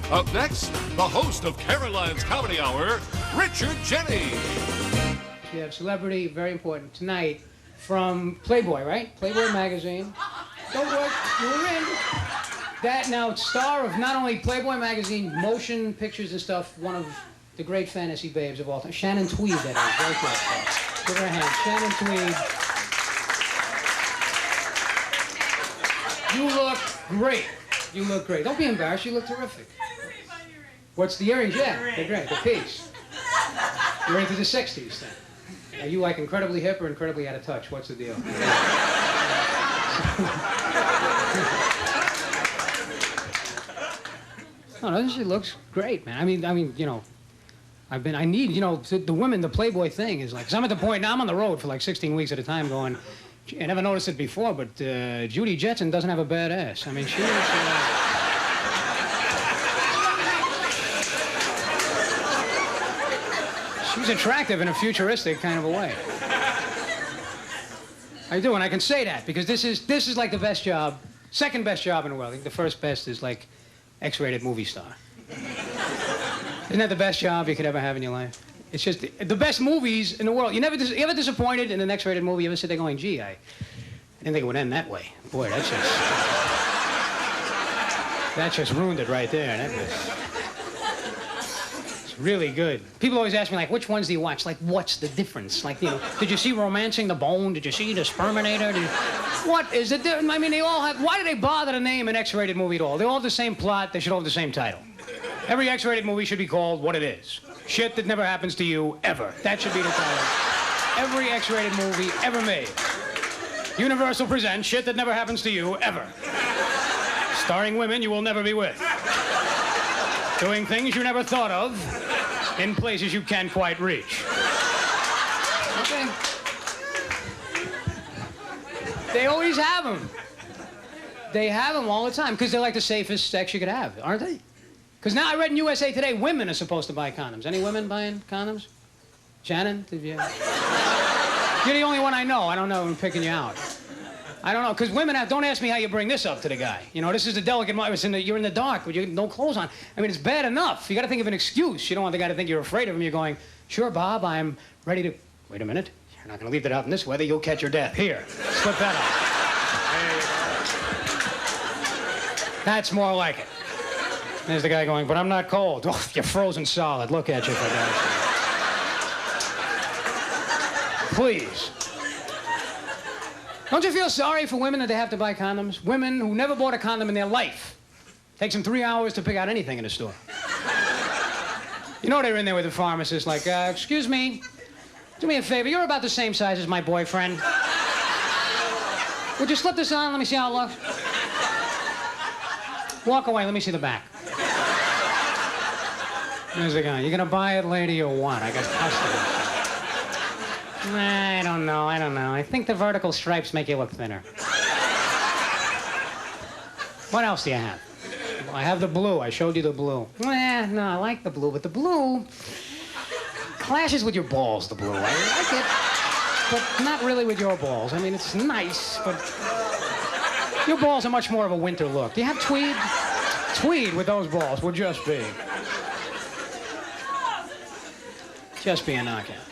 Up next, the host of Caroline's Comedy Hour, Richard Jeni. We have celebrity, very important, tonight from Playboy, right? Playboy magazine. Don't work, you were in. That now star of not only Playboy magazine, motion pictures and stuff, one of the great fantasy babes of all time. Shannon Tweed, that is, right there. Give her a hand. Shannon Tweed. You look great. You look great. Don't be embarrassed. You look terrific. What's the earrings? Yeah, they're great. The piece. You're into the 60s then. Are you like incredibly hip or incredibly out of touch? What's the deal? No, she looks great, man. I mean, you know, I need, you know, the women, the Playboy thing is like, 'cause I'm at the point now, I'm on the road for like 16 weeks at a time going, I never noticed it before, but Judy Jetson doesn't have a bad ass. I mean, she is... she's attractive in a futuristic kind of a way. I do, and I can say that because this is like the best job, second best job in the world. I think the first best is like X-rated movie star. Isn't that the best job you could ever have in your life? It's just the best movies in the world. You ever disappointed in an X-rated movie? You ever sit there going, gee, I didn't think it would end that way. Boy, that just ruined it right there. It's really good. People always ask me, like, which ones do you watch? Like, what's the difference? Like, you know, did you see Romancing the Bone? Did you see The Sperminator? What is it? I mean, they all have... Why do they bother to name an X-rated movie at all? They all have the same plot. They should all have the same title. Every X-rated movie should be called What It Is. Shit that never happens to you, ever. That should be the title. Every X-rated movie ever made. Universal presents Shit That Never Happens to You, Ever. Starring women you will never be with. Doing things you never thought of in places you can't quite reach. Okay. They always have them. They have them all the time because they're like the safest sex you could have, aren't they? Because now I read in USA Today, women are supposed to buy condoms. Any women buying condoms? Shannon, did you? You're the only one I know. I don't know. I'm picking you out. I don't know, because women don't ask me how you bring this up to the guy. You know, this is a delicate, you're in the dark with no clothes on. I mean, it's bad enough. You got to think of an excuse. You don't want the guy to think you're afraid of him. You're going, sure, Bob, I'm ready to... Wait a minute. You're not going to leave that out in this weather. You'll catch your death. Here, slip that out. That's more like it. There's the guy going, but I'm not cold. Oh, you're frozen solid. Look at you for that. Please. Don't you feel sorry for women that they have to buy condoms? Women who never bought a condom in their life. Takes them 3 hours to pick out anything in a store. You know they're in there with the pharmacist like, excuse me, do me a favor, you're about the same size as my boyfriend. Would you slip this on? Let me see how it looks. Walk away, let me see the back. There's the guy. You gonna buy it, lady, or what? I got custody. I don't know. I think the vertical stripes make you look thinner. What else do you have? I have the blue. I showed you the blue. No, I like the blue, but the blue clashes with your balls, the blue. I like it, but not really with your balls. I mean, it's nice, but your balls are much more of a winter look. Do you have tweed? Tweed with those balls would just be a knockout.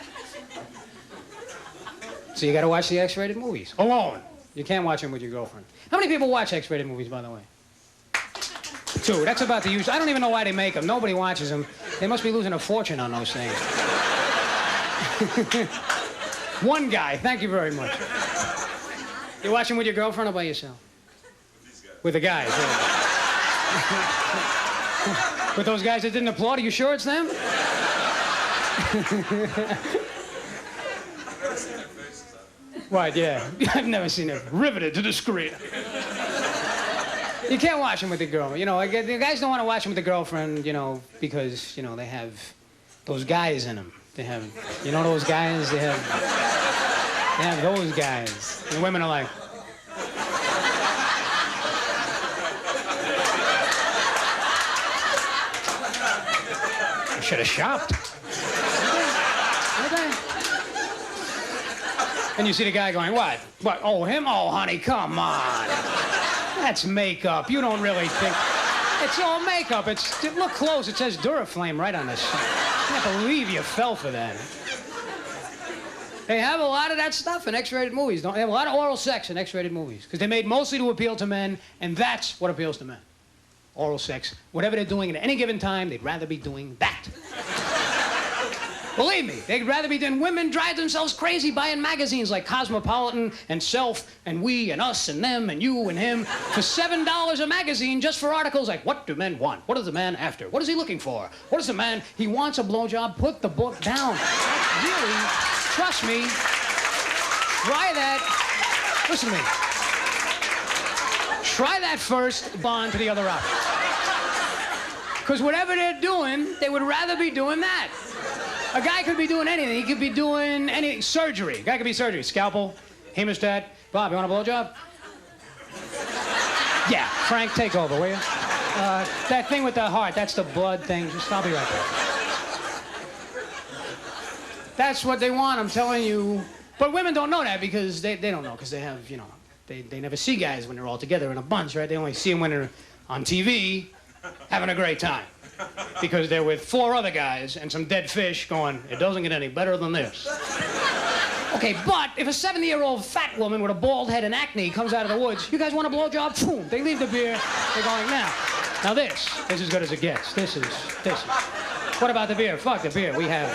So you got to watch the X-rated movies alone. You can't watch them with your girlfriend. How many people watch X-rated movies, by the way? 2. That's about the use. I don't even know why they make them. Nobody watches them. They must be losing a fortune on those things. 1 guy. Thank you very much. You watch them with your girlfriend or by yourself? With the guys. Yeah. With those guys that didn't applaud. Are you sure it's them? What, yeah. I've never seen it. Riveted to the screen. You can't watch them with the girl. You know, the guys don't want to watch them with the girlfriend, you know, because, you know, they have those guys in them. They have, you know those guys? They have those guys. And women are like... I should have shopped. Okay. And you see the guy going, what? What? Oh, him? Oh, honey, come on. That's makeup. You don't really think... It's all makeup. Look close. It says Duraflame right on this. I can't believe you fell for that. They have a lot of that stuff in X-rated movies. They have a lot of oral sex in X-rated movies because they're made mostly to appeal to men, and that's what appeals to men. Oral sex. Whatever they're doing at any given time, they'd rather be doing that. Believe me, they'd rather be doing. Women drive themselves crazy buying magazines like Cosmopolitan and Self and We and Us and Them and You and Him for $7 a magazine just for articles like, what do men want? What is the man after? What is he looking for? What is the man? He wants a blowjob. Put the book down. Really, trust me. Try that. Listen to me. Try that first, bond to the other option. Because whatever they're doing, they would rather be doing that. A guy could be doing anything. He could be doing anything. Surgery. A guy could be surgery. Scalpel, hemostat. Bob, you want a blowjob? Yeah. Frank, take over, will you? That thing with the heart, that's the blood thing. I'll be right there. That's what they want, I'm telling you. But women don't know that because they don't know because they have, you know, they never see guys when they're all together in a bunch, right? They only see them when they're on TV having a great time. Because they're with 4 other guys and some dead fish going, it doesn't get any better than this. Okay, but if a 70-year-old fat woman with a bald head and acne comes out of the woods, you guys want a blowjob? Boom, they leave the beer, they're going, now this is as good as it gets. This is. What about the beer? Fuck the beer, we have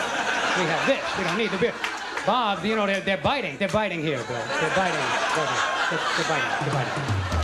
this, we don't need the beer. Bob, you know, they're biting here, Bill. They're biting, brother. They're biting.